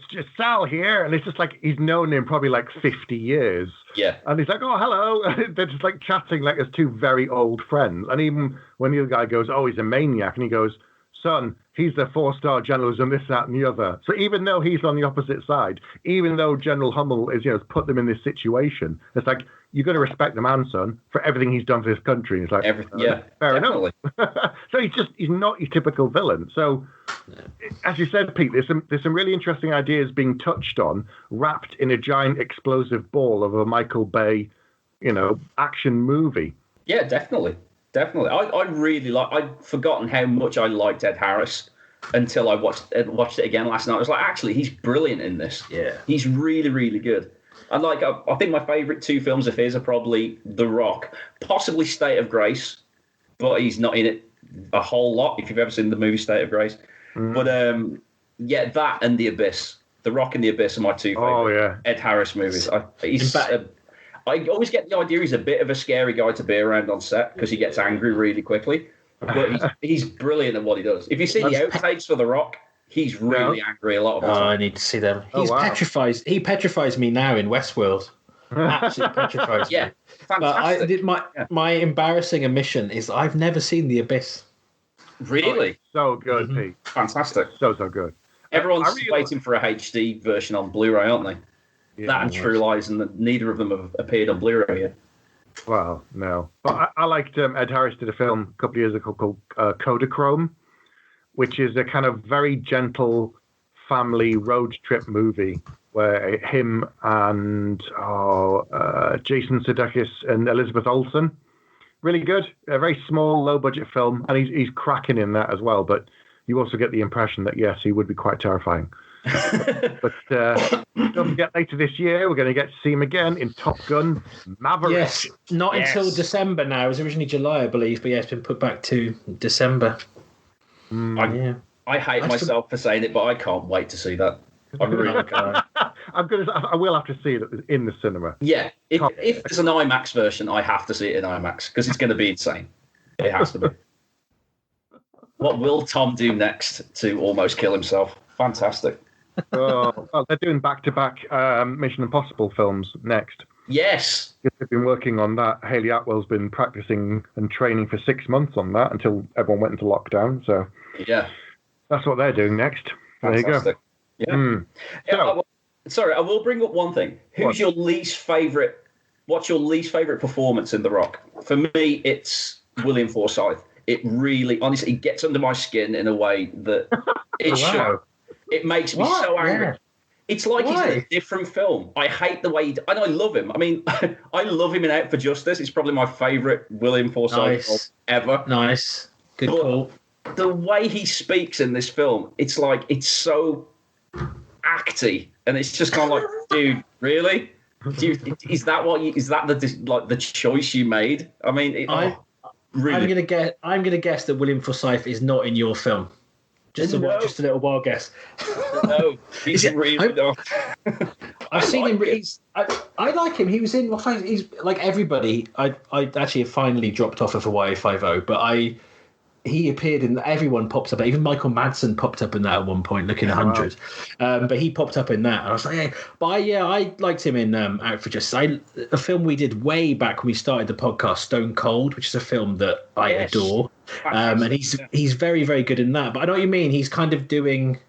just Sal here," and it's just like he's known him probably like 50 years. Yeah, and he's like, "Oh, hello." They're just like chatting like as two very old friends. And even when the other guy goes, "Oh, he's a maniac," and he goes, "Son, he's the 4-star general and this, that, and the other." So even though he's on the opposite side, even though General Hummel is, has put them in this situation, it's like, you're going to respect the man, son, for everything he's done for this country. And it's like, fair definitely. enough. So he's not your typical villain. So, as you said, Pete, there's some really interesting ideas being touched on, wrapped in a giant explosive ball of a Michael Bay, action movie. Yeah, definitely. Definitely. I really I'd forgotten how much I liked Ed Harris until I watched it again last night. I was like, actually, he's brilliant in this. Yeah. He's really, really good. And I think my favourite 2 films of his are probably The Rock, possibly State of Grace, but he's not in it a whole lot, if you've ever seen the movie State of Grace. But that and The Abyss. The Rock and The Abyss are my 2 favourite Ed Harris movies. I always get the idea he's a bit of a scary guy to be around on set because he gets angry really quickly. But he's brilliant at what he does. If you see the outtakes for The Rock, he's really angry a lot of the time. I need to see them. Petrifies. He petrifies me now in Westworld. Absolutely petrifies me. Yeah, fantastic. My embarrassing omission is I've never seen The Abyss. Really? So good, Pete. Fantastic. So good. Everyone's waiting for a HD version on Blu-ray, aren't they? Yeah, that and True Lies, and neither of them have appeared on Blu-ray yet. Well, no. But I liked Ed Harris did a film a couple of years ago called Kodachrome, which is a kind of very gentle family road trip movie where him and Jason Sudeikis and Elizabeth Olsen, really good. A very small, low-budget film, and he's cracking in that as well. But you also get the impression that, yes, he would be quite terrifying. But don't forget, later this year we're going to get to see him again in Top Gun Maverick. Yes, not until December now. It was originally July, I believe, but it's been put back to December. I hate myself for saying it, but I can't wait to see that. I really can't. I will have to see it in the cinema. Yeah, if there's an IMAX version, I have to see it in IMAX because it's going to be insane. It has to be. What will Tom do next to almost kill himself? Fantastic. Well, they're doing back-to-back Mission Impossible films next. Yes. They've been working on that. Hayley Atwell's been practicing and training for 6 months on that until everyone went into lockdown. So yeah, that's what they're doing next. Fantastic. There you go. Yeah. I will bring up one thing. What's your least favourite performance in The Rock? For me, it's William Forsythe. It really, honestly, it gets under my skin in a way that it should. It makes me so angry. Yeah. It's like he's in a different film. I hate the way and I love him. I mean, I love him in Out for Justice. It's probably my favourite William Forsythe film ever. Nice. Good call. The way he speaks in this film, it's like, it's so acty. And it's just kind of like, dude, really? Is that the choice you made? I mean, really? I'm gonna guess that William Forsythe is not in your film. Just a little wild guess. No, he's really not. I've seen him. I like him. He was in. He's like everybody. I actually finally dropped off of Hawaii 5-0, but he appeared in. Everyone pops up. Even Michael Madsen popped up in that at one point, looking 100. But he popped up in that, and I was like, hey. But I liked him in Out for Justice. A film we did way back when we started the podcast, Stone Cold, which is a film that I adore. And he's very, very good in that. But I know what you mean. He's kind of doing.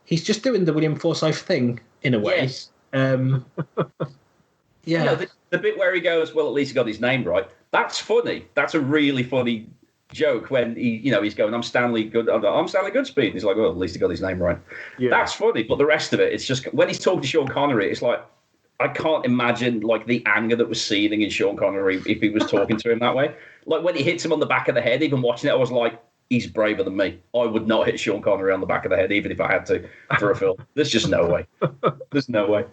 He's just doing the William Forsythe thing in a way. Yes. Yeah. The bit where he goes, well, at least he got his name right. That's funny. That's a really funny joke when he's going, I'm Stanley Goodspeed. He's like, well, at least he got his name right. Yeah. That's funny, but the rest of it, it's just when he's talking to Sean Connery, it's like I can't imagine like the anger that was seething in Sean Connery if he was talking to him that way. Like when he hits him on the back of the head, even watching it, I was like, he's braver than me. I would not hit Sean Connery on the back of the head, even if I had to for a film. There's just no way. There's no way.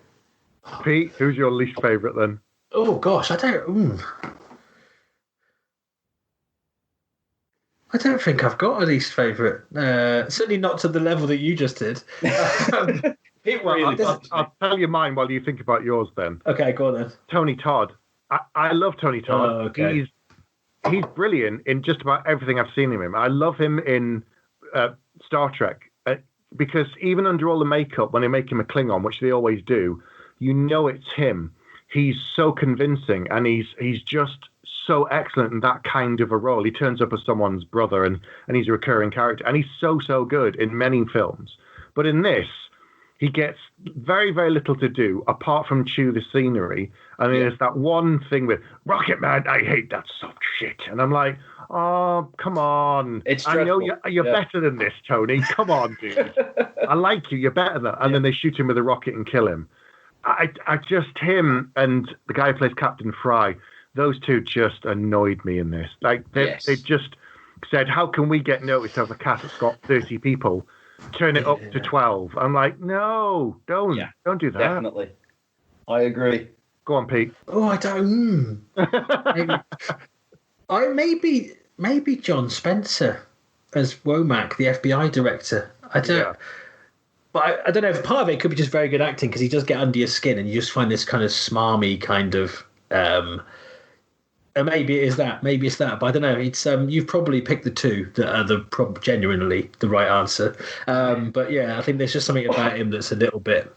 Pete, who's your least favourite then? Oh gosh, I don't think I've got a least favourite. Certainly not to the level that you just did. I'll tell you mine while you think about yours then. Okay, go on then. Tony Todd. I love Tony Todd. Oh, okay. He's brilliant in just about everything I've seen of him. I love him in Star Trek because even under all the makeup, when they make him a Klingon, which they always do, you know it's him. He's so convincing, and he's just so excellent in that kind of a role. He turns up as someone's brother, and he's a recurring character, and he's so good in many films. But in this, he gets very, very little to do apart from chew the scenery. And there's that one thing with Rocket Man, I hate that soft shit. And I'm like, oh, come on. I know you're better than this, Tony. Come on, dude. I like you. You're better than that. And then they shoot him with a rocket and kill him. I just, him and the guy who plays Captain Fry, those two just annoyed me in this. Like, they just said, how can we get noticed as a cast that's got 30 people? Turn it up to 12. I'm like, no, don't do that. Definitely. I agree. Go on, Pete. Oh, I don't. Maybe John Spencer as Womack, the FBI director. I don't. Yeah. But I don't know if part of it could be just very good acting because he does get under your skin and you just find this kind of smarmy kind of. And maybe it is that. Maybe it's that. But I don't know. It's you've probably picked the two that are genuinely the right answer. But yeah, I think there's just something about him that's a little bit.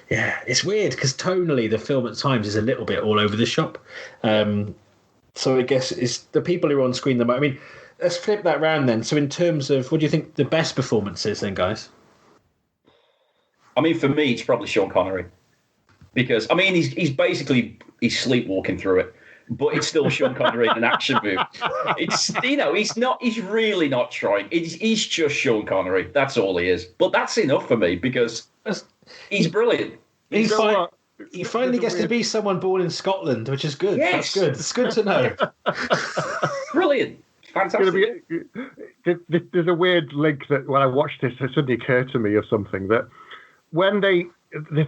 Yeah, it's weird because tonally the film at times is a little bit all over the shop. So I guess it's the people who are on screen. I mean, let's flip that round then. So in terms of what do you think the best performance is then, guys? I mean, for me, it's probably Sean Connery because I mean he's basically sleepwalking through it, but it's still Sean Connery in an action movie. It's he's really not trying. He's just Sean Connery. That's all he is. But that's enough for me because he's brilliant. He finally gets to be someone born in Scotland, which is good. Yes. That's good. It's good to know. Brilliant. Fantastic. There's a weird link that when I watched this, it suddenly occurred to me of something that when they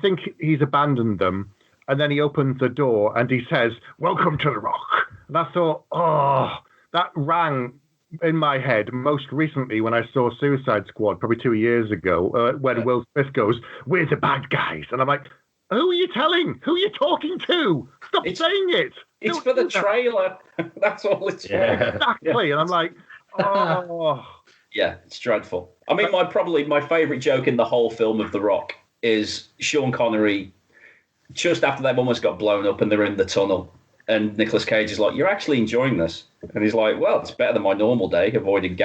think he's abandoned them, and then he opens the door and he says, "Welcome to the Rock." And I thought, oh, that rang in my head most recently when I saw Suicide Squad, probably 2 years ago, when Will Smith goes, "We're the bad guys." And I'm like, who are you telling? Who are you talking to? Stop saying it. It's for the trailer. That's all it's for. Exactly. Yeah. And I'm like, oh. Yeah, it's dreadful. I mean, my favourite joke in the whole film of The Rock is Sean Connery, just after they've almost got blown up and they're in the tunnel, and Nicolas Cage is like, "You're actually enjoying this?" And he's like, "Well, it's better than my normal day, avoiding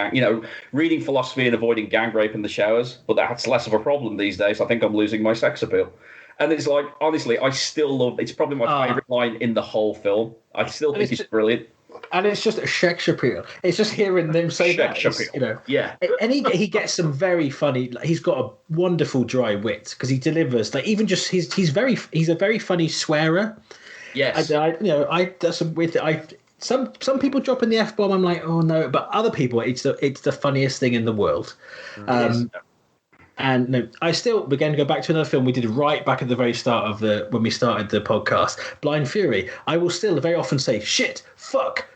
reading philosophy and avoiding gang rape in the showers, but that's less of a problem these days. I think I'm losing my sex appeal." And it's like, honestly, I still love. It's probably my favourite line in the whole film. I still think it's brilliant. And it's just a sex appeal. It's just hearing them say that. Yeah. And he gets some very funny. He's got a wonderful dry wit because he delivers. Like even just he's a very funny swearer. Yes. That's with some people dropping the F-bomb. I'm like, oh no, but other people, it's the funniest thing in the world. Yes. And no, we're going to go back to another film we did right back at the very start of when we started the podcast, Blind Fury. I will still very often say shit, fuck,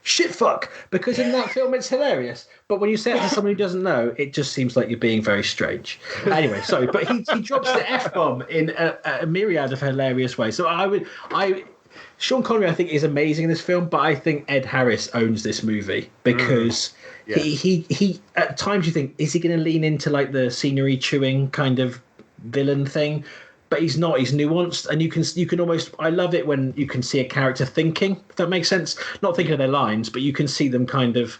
because in that film it's hilarious. But when you say it to someone who doesn't know, it just seems like you're being very strange. Anyway, sorry, but he drops the F-bomb in a myriad of hilarious ways. So Sean Connery, I think, is amazing in this film, but I think Ed Harris owns this movie because he at times you think, is he going to lean into like the scenery chewing kind of villain thing? But he's not. He's nuanced, and you can almost. I love it when you can see a character thinking. If that makes sense, not thinking of their lines, but you can see them kind of.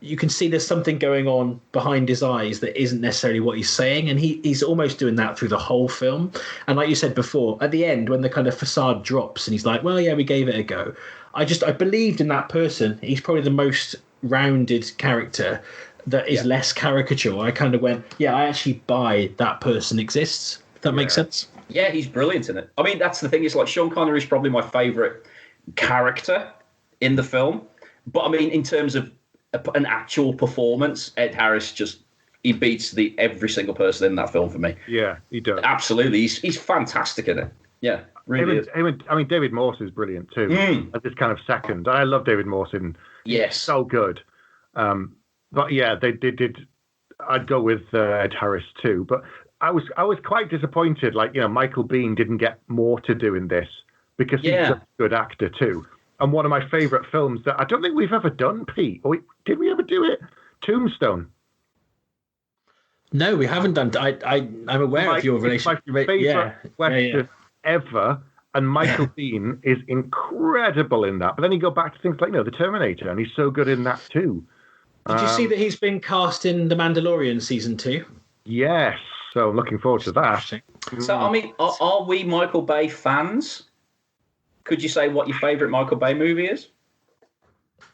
You can see there's something going on behind his eyes that isn't necessarily what he's saying, and he's almost doing that through the whole film. And like you said before, at the end when the kind of facade drops, and he's like, "Well, yeah, we gave it a go." I believed in that person. He's probably the most rounded character that is less caricature. I kind of went, "Yeah, I actually buy that person exists." If that makes sense. Yeah, he's brilliant in it. I mean, that's the thing. Is like Sean Connery is probably my favourite character in the film. But I mean, in terms of an actual performance, Ed Harris he beats every single person in that film for me. Yeah, he does. Absolutely, he's fantastic in it. Yeah, really. I mean, David Morse is brilliant too. As this kind of second, I love David Morse in. Yes, so good. But yeah, they did. I'd go with Ed Harris too, but. I was quite disappointed. Like, Michael Biehn didn't get more to do in this because he's a good actor too. And one of my favourite films that I don't think we've ever done, Pete. Did we ever do it? Tombstone. No, we haven't done. I'm aware of your relationship. It's my favourite Western ever. And Michael Biehn is incredible in that. But then you go back to things like The Terminator, and he's so good in that too. Did you see that he's been cast in The Mandalorian season 2? Yes. So I'm looking forward to that. So, I mean, are we Michael Bay fans? Could you say what your favourite Michael Bay movie is?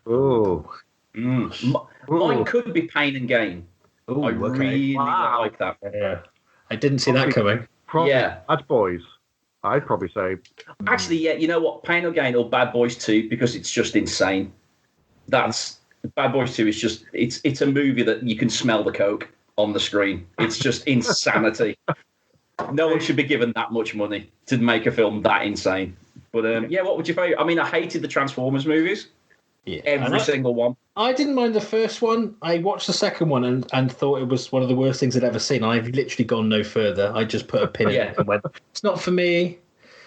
Oh. Mine could be Pain and Gain. Ooh, I really like that. Yeah. I didn't see that coming. Probably Bad Boys. I'd probably say. Actually, yeah, you know what? Pain or Gain or Bad Boys 2, because it's just insane. Bad Boys 2 is just, it's a movie that you can smell the coke on the screen. It's just insanity. No one should be given that much money to make a film that insane. But what would you favourite? I mean, I hated the Transformers movies. Yeah, every single one. I didn't mind the first one. I watched the second one and thought it was one of the worst things I'd ever seen. I've literally gone no further. I just put a pin in it and went, it's not for me.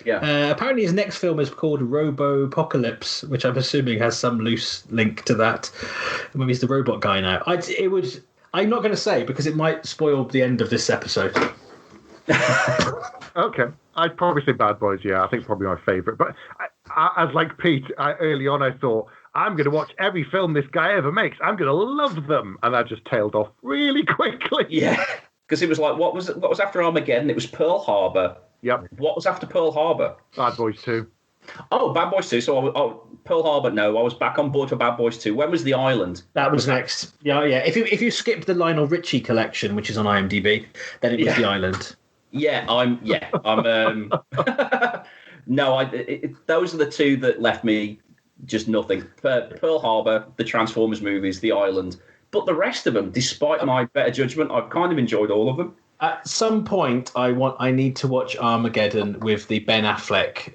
Yeah. Apparently his next film is called Robo-Apocalypse, which I'm assuming has some loose link to that. Maybe he's the robot guy now. I'm not going to say because it might spoil the end of this episode. Okay. I'd probably say Bad Boys, I think probably my favourite. But as like Pete, early on I thought, I'm going to watch every film this guy ever makes. I'm going to love them. And I just tailed off really quickly. Yeah. Because it was like, what was after Armageddon? It was Pearl Harbor. Yep. What was after Pearl Harbor? Bad Boys 2. Oh, Bad Boys 2. So Pearl Harbor, no. I was back on board for Bad Boys 2. When was The Island? That was next. Yeah. If you skip the Lionel Richie collection, which is on IMDb, then it was The Island. Yeah, I'm. No, those are the two that left me just nothing. Pearl Harbor, the Transformers movies, The Island. But the rest of them, despite my better judgment, I've kind of enjoyed all of them. At some point, I need to watch Armageddon with the Ben Affleck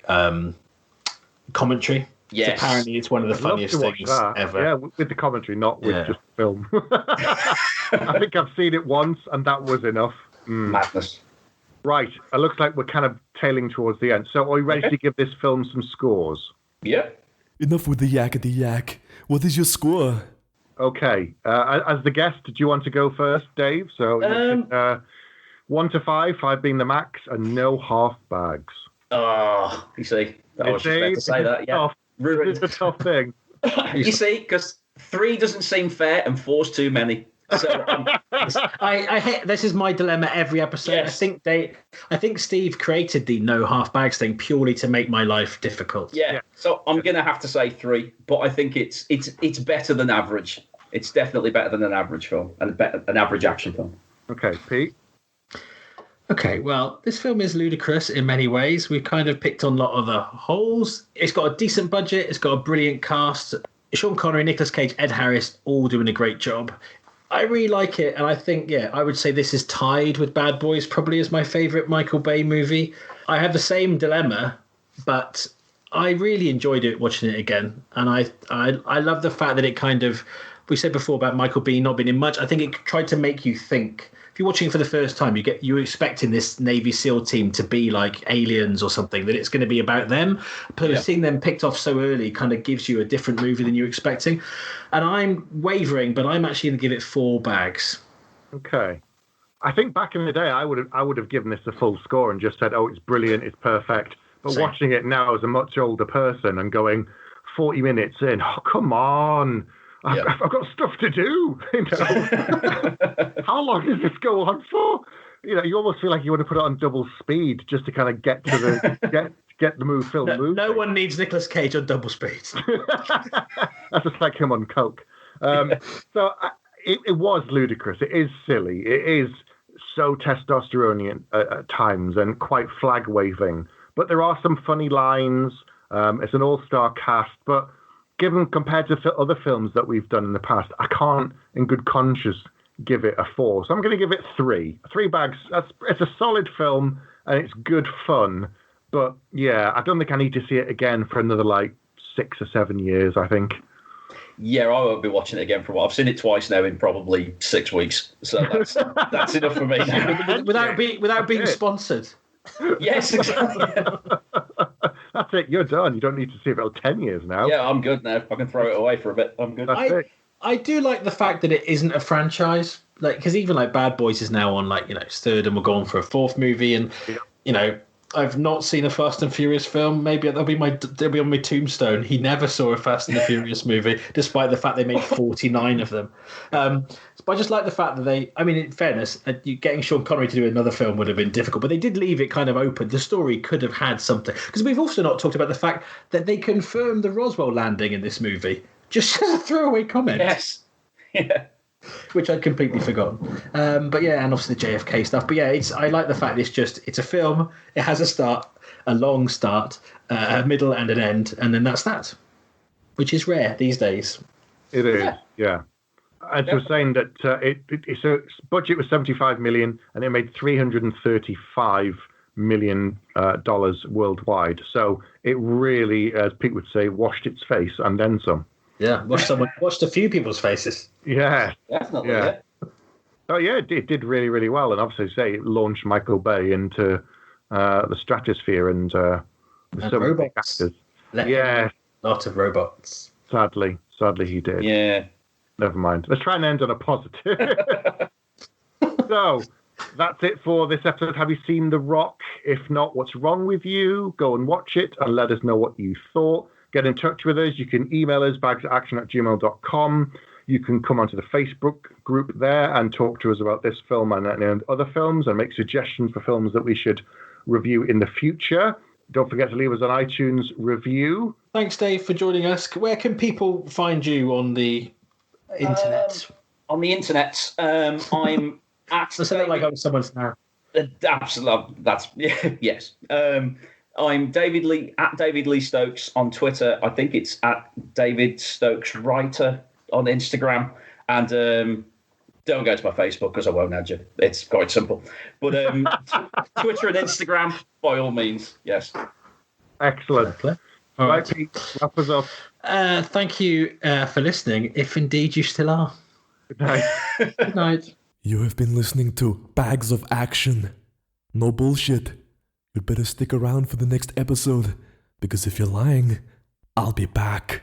commentary. Yes. Apparently, it's one of the funniest things ever. Yeah, with the commentary, not with just film. I think I've seen it once, and that was enough. Madness. Right, it looks like we're kind of tailing towards the end. So are we ready to give this film some scores? Yeah. Enough with the yak. What is your score? Okay. As the guest, do you want to go first, Dave? So 1 to 5, 5 being the max, and no half bags. Oh, you see. I was just about to say that, yeah. It's a tough thing. You see, because 3 doesn't seem fair and 4's too many. So I hate, this is my dilemma every episode. Yes. I think Steve created the no half bags thing purely to make my life difficult. Yeah. So I'm gonna have to say 3, but I think it's better than average. It's definitely better than an average film and an average action film. Okay, Pete. Okay, well, this film is ludicrous in many ways. We've kind of picked on a lot of the holes. It's got a decent budget. It's got a brilliant cast. Sean Connery, Nicolas Cage, Ed Harris, all doing a great job. I really like it, and I think, I would say this is tied with Bad Boys probably as my favourite Michael Bay movie. I have the same dilemma, but I really enjoyed it watching it again, and I love the fact that it kind of, we said before about Michael Biehn not being in much, I think it tried to make you think you're watching it for the first time, you're expecting this Navy SEAL team to be like aliens or something, that it's going to be about them. But seeing them picked off so early kind of gives you a different movie than you're expecting. And I'm wavering, but I'm actually going to give it 4 bags. Okay. I think back in the day, I would have given this a full score and just said, "Oh, it's brilliant, it's perfect." But Same. Watching it now as a much older person and going 40 minutes in, oh, come on. I've got stuff to do. How long does this go on for? You almost feel like you want to put it on double speed just to kind of get to the get the film moving. No one needs Nicolas Cage on double speed. That's just like him on coke. So it was ludicrous. It is silly. It is so testosterone at times and quite flag waving. But there are some funny lines. It's an all-star cast, but given compared to other films that we've done in the past, I can't, in good conscience, give it a 4. So I'm going to give it 3. 3 bags. It's a solid film and it's good fun. But yeah, I don't think I need to see it again for another 6 or 7 years, I think. Yeah, I won't be watching it again for a while. I've seen it twice now in probably 6 weeks. So that's enough for me now. Without being sponsored. Yes, exactly. That's it. You're done. You don't need to see it for 10 years now. Yeah, I'm good now. I can throw it away for a bit. I'm good. I do like the fact that it isn't a franchise. Because even Bad Boys is now on its 3rd and we're going for a 4th movie. And, I've not seen a Fast and Furious film. Maybe they'll be on my tombstone. He never saw a Fast and the Furious movie, despite the fact they made 49 of them. But I just like the fact that in fairness, getting Sean Connery to do another film would have been difficult, but they did leave it kind of open. The story could have had something. Because we've also not talked about the fact that they confirmed the Roswell landing in this movie. Just as a throwaway comment. Yes. Yeah. Which I'd completely forgotten. But yeah, and obviously the JFK stuff. But yeah, I like the fact it's a film. It has a start, a long start, a middle and an end, and then that's that, which is rare these days. It is, yeah. And so saying that its budget was $75 million and it made $335 million worldwide. So it really, as Pete would say, washed its face and then some. Yeah, watched a few people's faces. Yeah, definitely. Yeah. Oh yeah, it did really, really well, and obviously, it launched Michael Bay into the stratosphere and so many big actors. Yeah, a lot of robots. Sadly, he did. Yeah. Never mind. Let's try and end on a positive. So that's it for this episode. Have you seen The Rock? If not, what's wrong with you? Go and watch it and let us know what you thought. Get in touch with us. You can email us, bagsaction@gmail.com. You can come onto the Facebook group there and talk to us about this film and other films and make suggestions for films that we should review in the future. Don't forget to leave us an iTunes review. Thanks, Dave, for joining us. Where can people find you on the internet? On the internet, I'm at... I said it like I was someone's now. Absolutely. Yes. I'm David Lee at David Lee Stokes on Twitter. I think it's at David Stokes Writer on Instagram. And don't go to my Facebook because I won't add you. It's quite simple. But Twitter and Instagram, by all means, yes. Excellent. All right, Pete, wrap us up. Thank you for listening, if indeed you still are. Good night. Good night. You have been listening to Bags of Action. No bullshit. You'd better stick around for the next episode, because if you're lying, I'll be back.